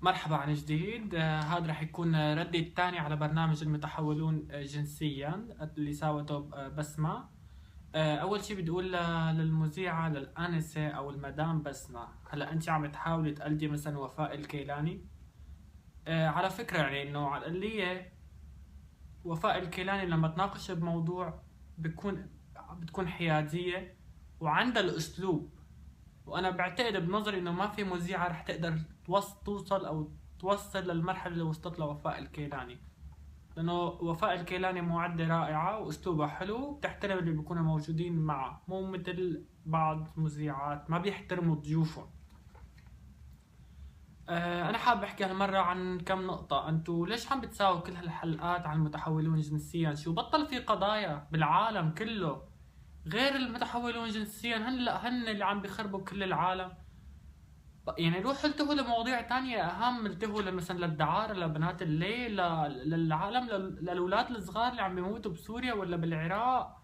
مرحبا عن جديد. هذا رح يكون ردي الثاني على برنامج المتحولون جنسيا اللي ساوته بسمة. أول شي بدي أقول للمذيعة للآنسة أو المدام بسمة، هلا أنت عم تحاولي تقلدي مثلا وفاء الكيلاني. على فكرة يعني إنه على القلية وفاء الكيلاني لما تناقش بموضوع بتكون حيادية وعندها الأسلوب. وانا بعتقد بنظري انه ما في مذيعة رح تقدر توصل او توصل للمرحلة اللي وصلت لها وفاء الكيلاني، لانه وفاء الكيلاني معدة رائعة واسلوبها حلو، بتحترم اللي بيكونوا موجودين معه، مو مثل بعض مذيعات ما بيحترموا ضيوفهم. انا حابب احكي هالمرة عن كم نقطة. انتو ليش عم بتساووا كل هالحلقات عن المتحولون جنسيا؟ شو بطل في قضايا بالعالم كله غير المتحولون جنسيا؟ هن اللي عم بيخربوا كل العالم. يعني روحوا التهوا لمواضيع تانية أهم، التهوا مثلا للدعارة، لبنات الليل، للعالم، للأولاد الصغار اللي عم بيموتوا بسوريا ولا بالعراق.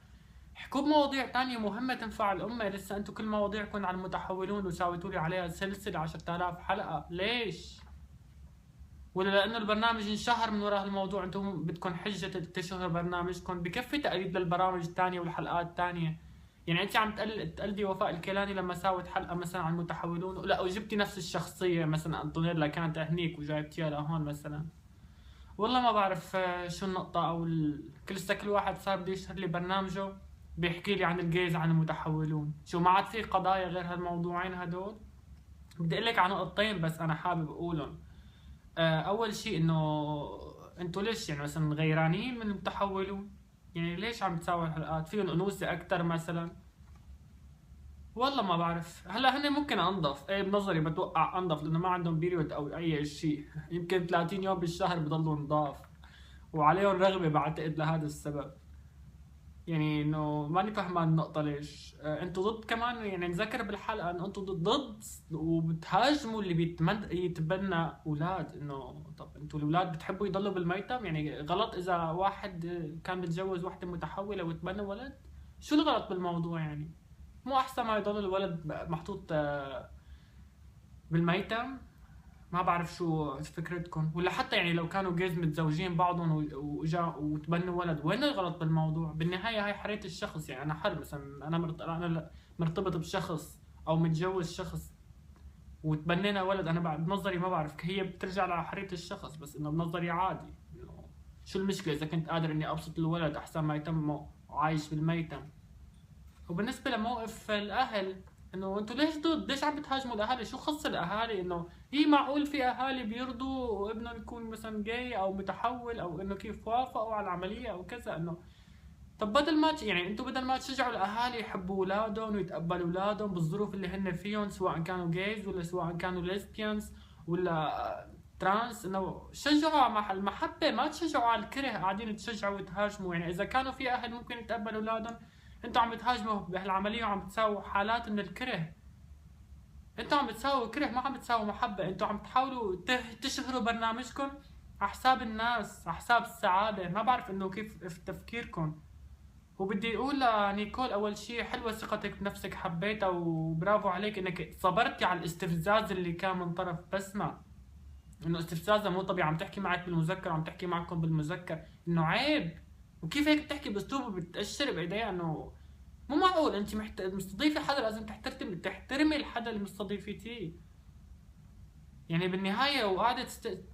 احكوا بمواضيع تانية مهمة تنفع الأمة. لسه أنتوا كل مواضيعكم عن المتحولون وساويتوا لي عليها سلسلة 10,000 حلقة. ليش؟ ولا لأنه البرنامج انشهر من وراء الموضوع أنتم بدكم حجة تشهر برنامجكم؟ بكفي تقليد للبرامج التانية والحلقات التانية. يعني انت عم تقلدي وفاء الكيلاني لما ساوت حلقه مثلا عن المتحولون، لا وجبتي نفس الشخصيه مثلا انطونيلا كانت هنيك وجايبتيها لهون مثلا. والله ما بعرف شو النقطه كل واحد صار بده يشهر لي برنامجه بيحكي لي عن الجيز عن المتحولون. شو ما عاد في قضايا غير هالموضوعين هدول؟ بدي اقول لك عن نقطتين بس انا حابب اقولهم. اول شيء انه انتوا ليش يعني مثلا غيرانين من المتحولون؟ يعني ليش عم تساووا الحلقات فيهم انوثه اكثر مثلا؟ والله ما بعرف. هلا هن ممكن انظف، ايه بنظري بتوقع انظف لانه ما عندهم بيريود او اي شيء يمكن 30 يوم بالشهر بضلوا نضاف وعليهم رغبة بعتقد لهذا السبب. يعني انه ماني فهمان النقطة ليش انتوا ضد كمان. يعني نذكر بالحلقة انه انتوا ضد وبتهاجموا اللي يتبنى اولاد. انه طب انتوا الاولاد بتحبوا يضلوا بالميتم؟ يعني غلط اذا واحد كان بتجوز وحدة متحولة وتبنى ولد؟ شو الغلط بالموضوع يعني؟ مو احسن ما يضل الولد محطوط بالميتم؟ ما بعرف شو فكرتكم. ولا حتى يعني لو كانوا جيز متزوجين بعضهم وتبنوا ولد، وين الغلط بالموضوع؟ بالنهاية هاي حرية الشخص. يعني انا حر مثلا، انا مرتبط بشخص او متجوز شخص وتبنينا ولد، انا بعد بنظري ما بعرف، هي بترجع لحرية الشخص، بس انه بنظري عادي. إنه شو المشكلة اذا كنت قادر اني ابسط الولد احسن ما يتم وعايش بالميتم. وبالنسبة لموقف الأهل، إنه أنتوا ليش ضد؟ ليش عم بتهاجموا الأهالي؟ شو خص الأهالي؟ إنه هي معقول في أهالي بيرضوا ابنهم يكون مثلا جاي أو متحول، أو إنه كيف وافقوا على العملية أو كذا؟ إنه طب بدل ما يعني أنتوا بدل ما تشجعوا الأهالي يحبوا أولادهم ويتقبلوا أولادهم بالظروف اللي هن فيهم، سواء كانوا جايز ولا سواء كانوا ليسبيانز ولا ترانس، انه شجعوا على المحبة، ما تشجعوا على الكره قاعدين تشجعوا وتهاجموا. يعني اذا كانوا في اهل ممكن يتقبلوا اولادهم، انتوا عم بتهاجموا بهالعملية وعم بتساووا حالات من الكره. انتوا عم بتساووا كره، ما عم بتساووا محبة. انتوا عم تحاولوا تشهروا برنامجكم على حساب الناس، على حساب السعادة. ما بعرف انه كيف في تفكيركم. وبدي اقول لنيكول اول شيء حلوة ثقتك بنفسك، حبيتها وبرافو عليك انك صبرتي على الاستفزاز اللي كان من طرف بسمة. انه استفزازها مو طبيعي، عم تحكي معك بالمذكر وعم تحكي معكم بالمذكر، انه عيب. وكيف هيك بتحكي باسلوب بتأشر بايديها؟ انه مو معقول. انت مستضيفه حدا لازم تحترمي الحدا اللي مستضيفتيه. يعني بالنهاية وقاعدة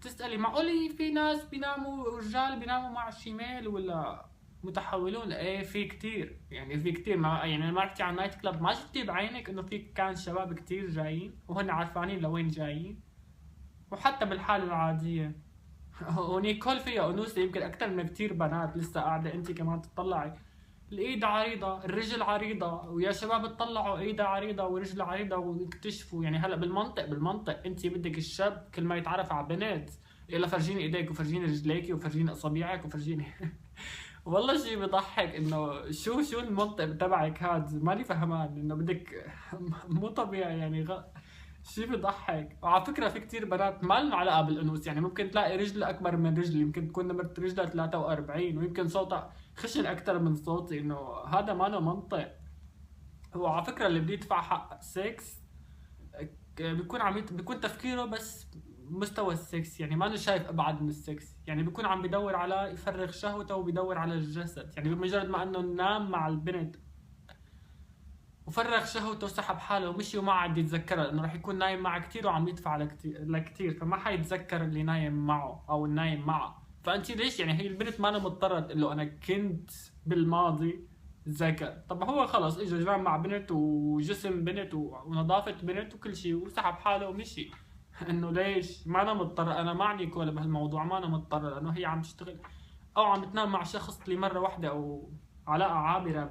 تسألي معقول في ناس بيناموا، رجال بيناموا مع شيميل ولا متحولون؟ ايه في كتير، يعني في كتير. ما يعني ما رحتي على النايت كلاب ما شفتي بعينك انه في كان شباب كتير جايين وهن عارفانين لوين جايين؟ وحتى بالحالة العادية ونيكول فيها أنوثة يمكن أكثر من كتير بنات لسه قاعدة. أنت كمان تطلعي الإيد عريضة الرجل عريضة، ويا شباب تطلعوا إيدها عريضة ورجل عريضة واكتشفوا. يعني هلا بالمنطق أنت بدك الشاب كل ما يتعرف على بنت يلا فرجيني إيديك وفرجيني رجليك وفرجيني أصابعك وفرجيني والله شيء بضحك. انه شو المنطق تبعك هاد؟ ماني فهمان انه بدك مو طبيعي يعني شي بضحك. وعلى فكرة في كتير بنات ما لهم علاقة بالأنوثة، يعني ممكن تلاقي رجل أكبر من رجلي، يمكن تكون نمرة رجلها 43 ويمكن صوتها خشن أكتر من صوتي. إنه هذا ما له منطق. هو على فكرة اللي بده يدفع حق سكس بيكون بيكون تفكيره بس مستوى السكس، يعني ما شايف ابعد من السكس، يعني بيكون عم بدور على يفرغ شهوته وبيدور على الجسد، يعني بمجرد ما انه نام مع البنت وفرغ شهوته وسحب حاله ومشي وما عاد يتذكرها، لانه راح يكون نايم معها كثير وعم يدفع لكثير، فما حيتذكر اللي نايم معه او النايم معه. فانت ليش يعني هي البنت ما أنا مضطره تقول له انا كنت بالماضي ذكر، طب هو خلص اجى جام مع بنت وجسم بنت ونظافه بنت وكل شيء وسحب حاله ومشي. انه ليش ما انا مضطر، انا ما عني ولا بهالموضوع، ما انا مضطر لانه هي عم تشتغل او عم تنام مع شخص لمره واحده او علاقه عابره.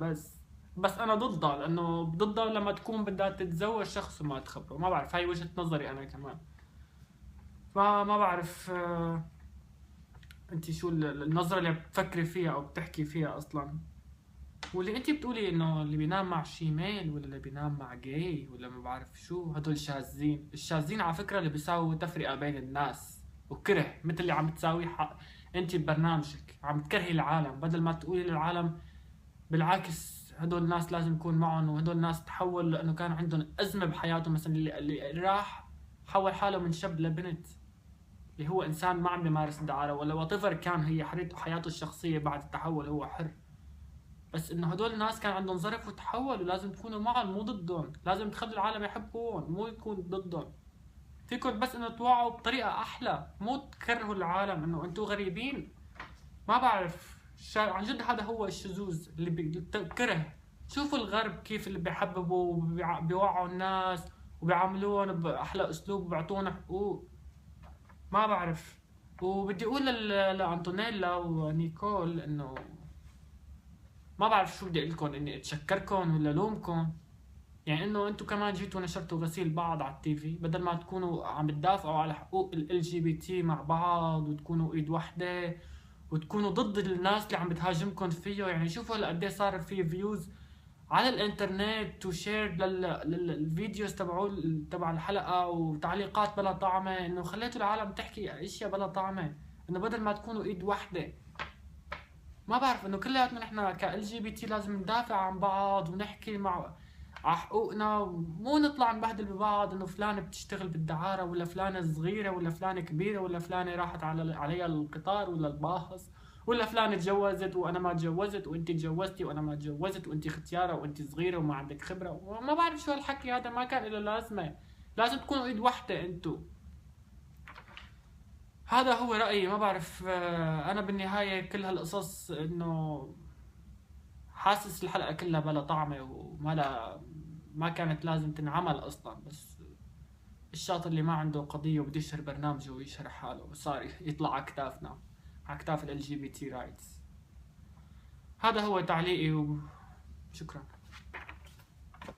بس انا ضدها، لانه ضدها لما تكون بدها تتزوج شخص وما تخبره. ما بعرف، هاي وجهة نظري انا كمان. فما بعرف انت شو النظرة اللي بتفكري فيها او بتحكي فيها اصلا. واللي انت بتقولي انه اللي بينام مع شيميل ولا اللي بينام مع جاي ولا ما بعرف شو، هدول شاذين. الشاذين على فكرة اللي بيساووا تفرقة بين الناس وكره، مثل اللي عم تساوي انت ببرنامجك، عم تكرهي العالم بدل ما تقولي للعالم بالعكس هدول الناس لازم يكون معهم، وهدول الناس تحول لانه كان عندهم ازمه بحياتهم. مثلا اللي راح حول حاله من شاب لبنت، اللي هو انسان ما عم بيمارس الدعاره ولا وات كان هي حياته الشخصيه بعد التحول، هو حر. بس انه هدول الناس كان عندهم ظرف وتحولوا، لازم تكونوا معهم مو ضدهم، لازم تخلوا العالم يحبون مو يكون ضدهم. فيكم بس انه توعوا بطريقه احلى، مو تكرهوا العالم انه انتم غريبين. ما بعرف عن جد هذا هو الشذوذ اللي بكره. شوفوا الغرب كيف اللي بيحببوا وبيوعوا الناس وبيعاملون بأحلى أسلوب وبيعطونا حقوق. ما بعرف. وبدي أقول لأنطونيلا ونيكول إنه ما بعرف شو بدي أقول لكم، إني أتشكركم ولا لومكم. يعني إنه أنتم كمان جيتوا نشرتوا غسيل بعض على التي في، بدل ما تكونوا عم تدافعوا على حقوق ال LGBT مع بعض وتكونوا إيد واحدة وتكونوا ضد الناس اللي عم بتهاجمكم فيه. يعني شوفوا هلا قد ايه صار في فيوز على الانترنت وشير للفيديوز تبع الحلقه وتعليقات بلا طعمه، انه خليتوا العالم تحكي اشياء بلا طعمه، انه بدل ما تكونوا ايد واحده. ما بعرف انه كلياتنا نحن كال جي بي تي لازم ندافع عن بعض ونحكي مع على حقوقنا، ومو نطلع نبهدل ببعض انه فلانه بتشتغل بالدعاره ولا فلانه صغيره ولا فلانه كبيره ولا فلانه راحت عليها القطار ولا الباص ولا فلانه تجوزت وانا ما تجوزت وانت تجوزتي وانا ما تجوزت وانت ختياره وانت صغيره وما عندك خبره وما بعرف شو هالحكي هذا، ما كان له لازمه. لازم تكونوا ايد وحده انتو. هذا هو رأيي. ما بعرف انا بالنهايه كل هالقصص انه حاسس الحلقة كلها بلا طعمة ما كانت لازم تنعمل أصلا. بس الشاطر اللي ما عنده قضية وبده يشهر برنامجه ويشهر حاله وصار يطلع على كتافنا، على كتاف ال LGBT رايتس. هذا هو تعليقي وشكرا.